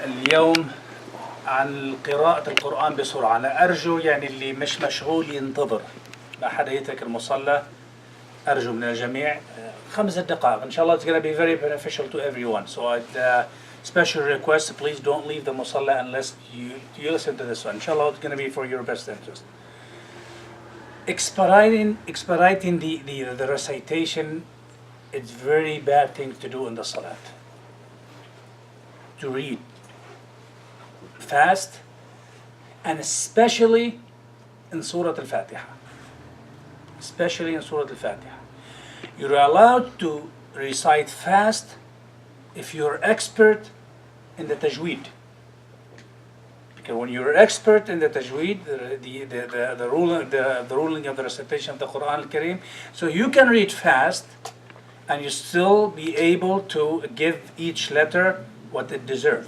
اليوم عن قراءة القرآن بسرعة. أنا أرجو يعني اللي مش مشغول ينتظر لحد يترك المصلى. أرجو من الجميع 5 دقائق إن شاء الله. It's going to be very beneficial to everyone. So I'd special request, please don't leave the musalla unless you listen to this one. Inshallah, it's going to be for your best interest. Expediting the recitation, it's very bad thing to do in the salat. To read fast, and especially in Surah Al-Fatiha. Especially in Surah Al-Fatiha. You're allowed to recite fast if you're expert in the tajweed. Because when you're expert in the tajweed, the ruling of the recitation of the Quran al-Kareem, so you can read fast and you still be able to give each letter what it deserves.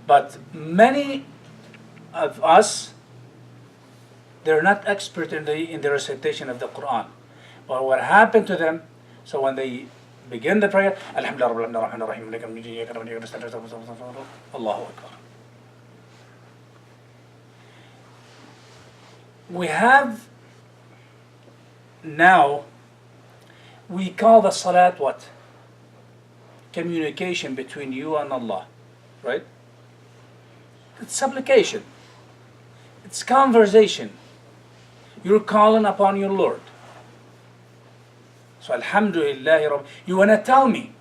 But many of us, they're not expert in the recitation of the Quran. But what happened to them, so when they begin the prayer, Alhamdulillah, Allahu Akbar. We have now, we call the salat what? Communication between you and Allah, right? It's supplication. It's conversation. You're calling upon your Lord. So Alhamdulillah, you want to tell me,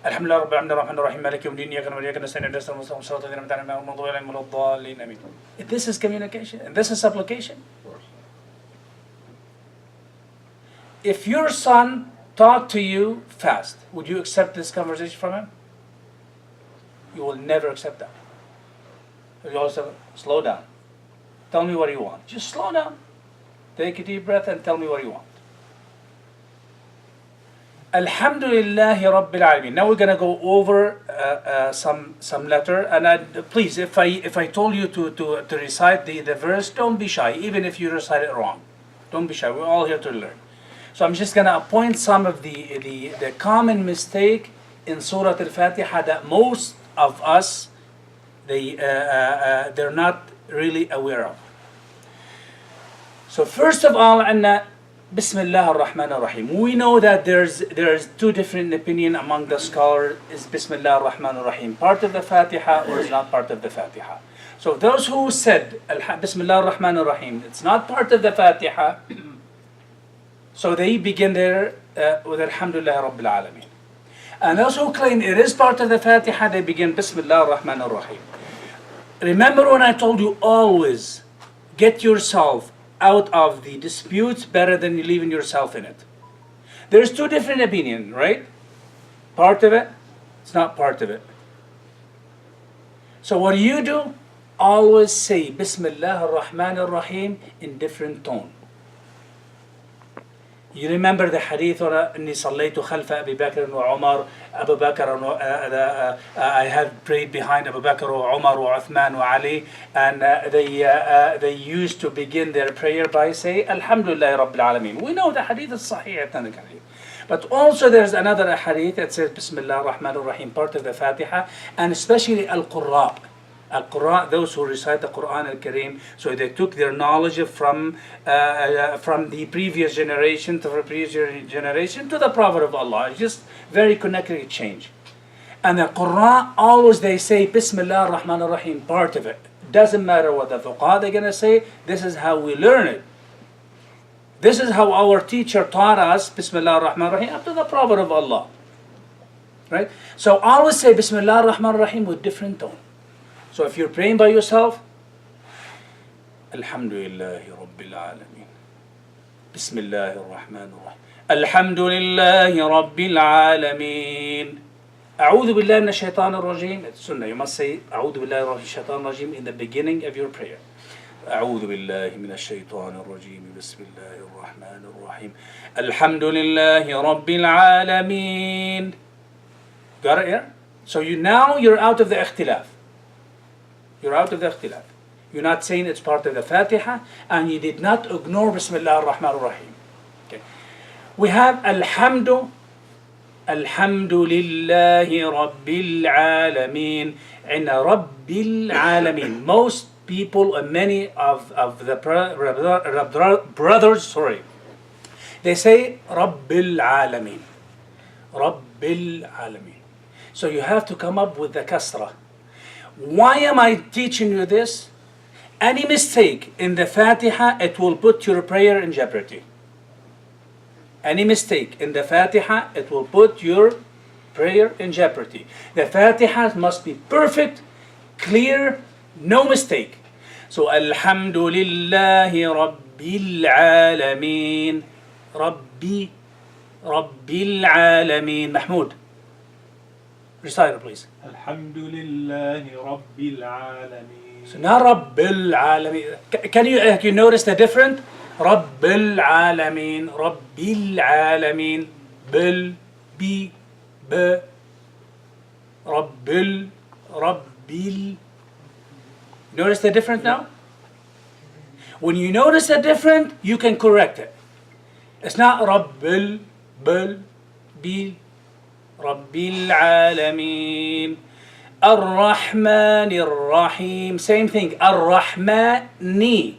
Alhamdulillah, Rabbil Alamin, Rahman Rahim, Malik Yawmiddin, Iyyaka na'budu wa iyyaka nasta'in, ihdinas siratal mustaqim, siratal ladzina an'amta alaihim, ghayril maghdubi alaihim, amin. This is communication, and this is supplication. If your son talked to you fast, would you accept this conversation from him? You will never accept that. You always say, slow down. Tell me what you want. Just slow down. Take a deep breath and tell me what you want. Alhamdulillahi Rabbil Alameen. Now we're going to go over some letter. And please, if I told you to recite the verse, don't be shy, even if you recite it wrong. Don't be shy. We're all here to learn. So I'm just going to point some of the common mistake in Surah Al-Fatiha that most of us, they're not really aware of. So first of all, Bismillah ar-Rahman ar-Rahim. We know that there's two different opinion among the scholars. Is Bismillah ar-Rahman ar-Rahim part of the Fatiha or is not part of the Fatiha? So those who said Bismillah ar-Rahman ar-Rahim, it's not part of the Fatiha, so they begin there with Alhamdulillah Rabbil Alameen. And those who claim it is part of the Fatiha, they begin Bismillah ar-Rahman ar-Rahim. Remember when I told you, always get yourself out of the disputes better than you leaving yourself in it. There's two different opinions, right? Part of it, it's not part of it. So what do? Always say Bismillah ar-Rahman ar-Rahim in different tone. You remember the hadith, إني صليت خلف أبي بكر وعمر, Abu Bakr, I have prayed behind Abu Bakr or Umar or Uthman or Ali, and they used to begin their prayer by saying Alhamdulillah Rabbil Alameen. We know the hadith is sahih. But also there's another hadith that says Bismillah ar-Rahman ar-Rahim, part of the Fatiha, and especially Al-Qurra. Al-Qurra, those who recite the Quran al-Kareem, so they took their knowledge from the previous generation to the previous generation to the Prophet of Allah. It's just very connected change. And the Qur'an, always they say Bismillah ar-Rahman ar-Rahim, part of it. Doesn't matter what the fuqaha they're going to say, this is how we learn it. This is how our teacher taught us Bismillah ar-Rahman ar-Rahim up to the Prophet of Allah. Right? So always say Bismillah ar-Rahman ar-Rahim with different tone. So if you're praying by yourself, Alhamdulillahi Rabbil Alameen. Bismillahir Rahmanir Rahim. Alhamdulillahi Rabbil Alameen. A'udhu billahi minash shaitanir rajim. It's sunnah. You must say A'udhu billahi minash shaitanir rajim in the beginning of your prayer. A'udhu billahi minash shaitanir rajim. Bismillahir Rahmanir Rahim. Alhamdulillahi Rabbil Alameen. Got it here? So you're out of the ikhtilaf. You're out of the ikhtilaf. You're not saying it's part of the Fatiha, and you did not ignore Bismillah ar-Rahman ar-Rahim. Okay. We have Alhamdu Alhamdulillahi Rabbil Alameen. And Rabbil Alameen. Most people, many of the brothers, they say Rabbil Alameen. Rabbil Alameen. So you have to come up with the kasra. Why am I teaching you this? Any mistake in the Fatiha, it will put your prayer in jeopardy. Any mistake in the Fatiha, it will put your prayer in jeopardy. The Fatiha must be perfect, clear, no mistake. So, Alhamdulillahi Rabbil Alameen. Rabbil Alameen. Mahmoud, recite it, please. Alhamdulillahi Rabbil Alameen. So, not Rabbil Alameen. Can you notice the difference? Rabbil Alameen. Rabbil Alameen. Bil, bi, b. Rabbil. Notice the difference now? When you notice the difference, you can correct it. It's not Rabbil, bil, bil. Rabbil Alameen. Ar-Rahman Ar-Rahim. Same thing. Ar-Rahmani.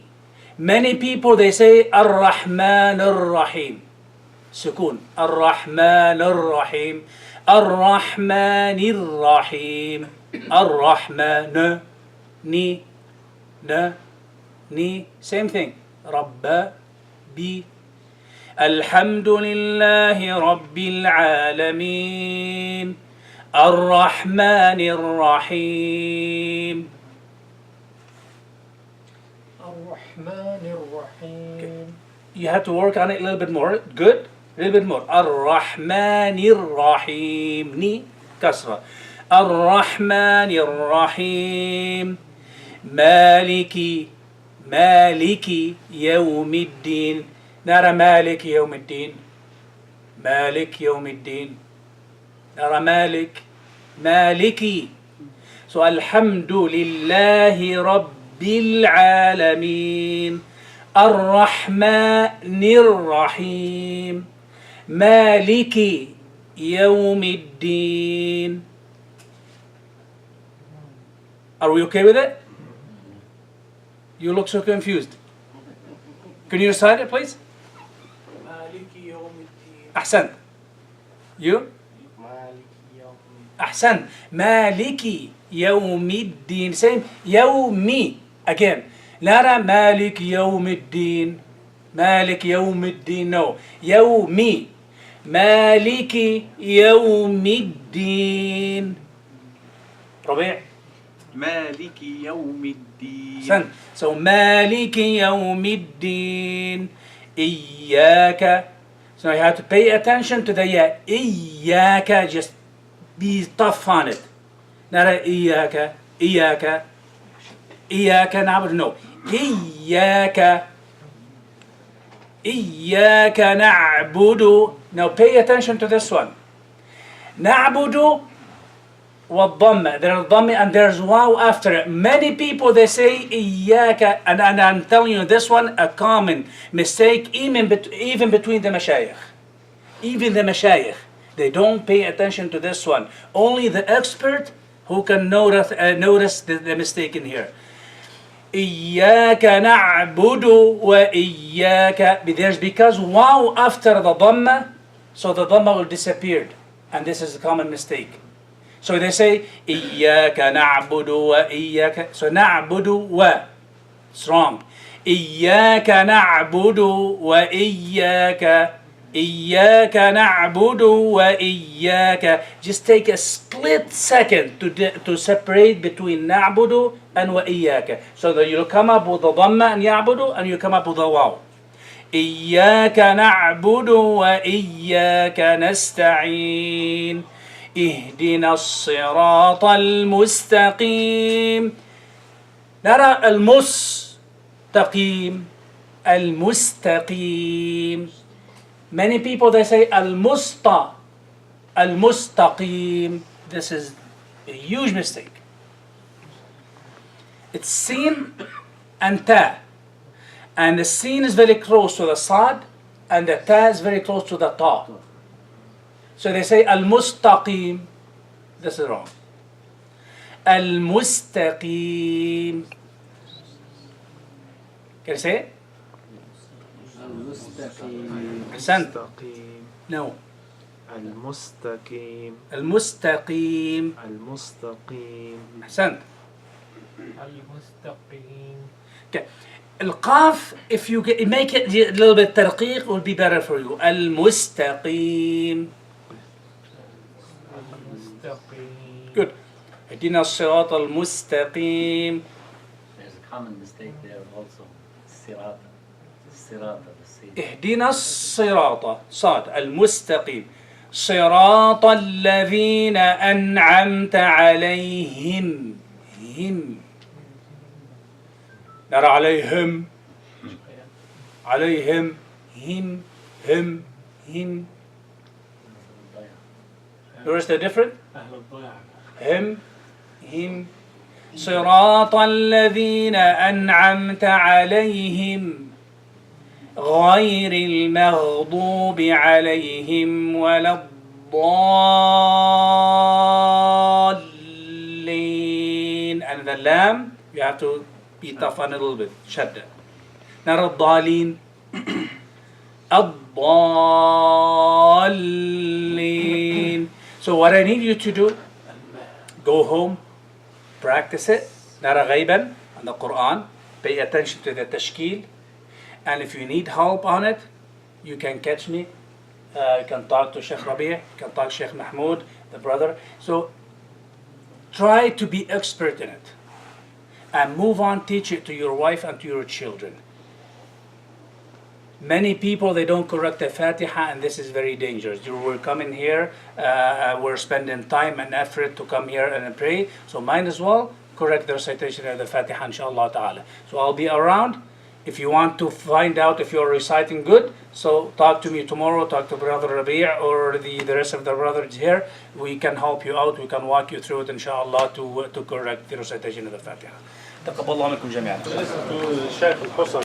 Many people, they say Ar-Rahman Ar-Rahim. Sukun. Ar-Rahman Ar-Rahim. Ar-Rahman Ar-Rahim. Ar-Rahman. Ni. Na. Ni. Same thing. Rabba. Bi. Alhamdulillahi Rabbil Alameen. Ar-Rahman Ar-Rahim. Ar-Rahman Ar-Rahim. You have to work on it a little bit more. Good. A little bit more. Ar-Rahman Ar-Rahim. Ni. Kasra. Ar-Rahman Ar-Rahim. Maliki. Maliki. Yawmiddin. نرى مالك يوم الدين. مالك يوم الدين. نرى مالك. مالكي. So الحمد لله رب العالمين. الرحمن الرحيم. مالك يوم الدين. Are we okay with it? You look so confused. Can you recite it, please? أحسن. You? أحسن. مالكي يوم الدين. Same. يومي. Again. لا مالك يوم الدين. مالك يوم الدين. No. يومي. مالك يوم الدين. ربيع. مالك يوم الدين. أحسن. So مالك يوم الدين. إياك. So you have to pay attention to the ya. إياك. Just be tough on it. Not إياك. إياك. إياك نعبد. No. إياك. إياك نعبد. Now pay attention to this one. نعبد والضم. There's ضم and there's wow after it. Many people they say إياك, and I'm telling you this one a common mistake even between the mashayikh. Even the mashayikh, they don't pay attention to this one. Only the expert who can notice the mistake in here. إياك نعبد وإياك. There's because wow after the dhamma, so the dhamma will disappear, and this is a common mistake. So they say إياك نعبد وإياك. So نعبد و. It's wrong. إياك نعبد وإياك. إياك نعبد وإياك. Just take a split second to separate between نعبد and وإياك. So that you'll come up with the dhamma and يعبد, and you come up with the wow. إياك نعبد وإياك نستعين. اهدنا الصراط المستقيم. نرى المستقيم. المستقيم. Many people they say المستقيم. This is a huge mistake. It's sin and ta, and the sin is very close to the sad, and the ta is very close to the ta. So they say al-mustaqim. This is wrong. Al-mustaqim. Can you say it? Ahsan. No. المستقيم المستقيم. المستقيم أحسنت. المستقيم. Okay. القاف, if you make it a little bit ترقيق, will be better for you. المستقيم. المستقيم. Good. اهدنا الصراط المستقيم. There's a common mistake there also. Sirata. Sirata. اهدنا الصراط صاد المستقيم صراط الذين أنعمت عليهم هم نرى عليهم عليهم هم Notice the different أهل الضياع. هم صراط الذين أنعمت عليهم غير المغضوب عليهم ولا الضالين. And the lamb, you have to be tough on a little bit. شدة. نرى الضالين. الضالين. So what I need you to do, go home, practice it. نرى غيبا on the Quran. Pay attention to the tashkil. And if you need help on it, you can catch me. You can talk to Sheikh Rabi', you can talk to Sheikh Mahmoud, the brother. So try to be expert in it. And move on, teach it to your wife and to your children. Many people, they don't correct the Fatiha, and this is very dangerous. We're coming here, we're spending time and effort to come here and pray. So might as well correct the recitation of the Fatiha, inshallah ta'ala. So I'll be around. If you want to find out if you're reciting good, so talk to me tomorrow, talk to Brother Rabi' or the rest of the brothers here. We can help you out, we can walk you through it, inshallah, to correct the recitation of the Fatiha. تقبل الله منكم جميعا.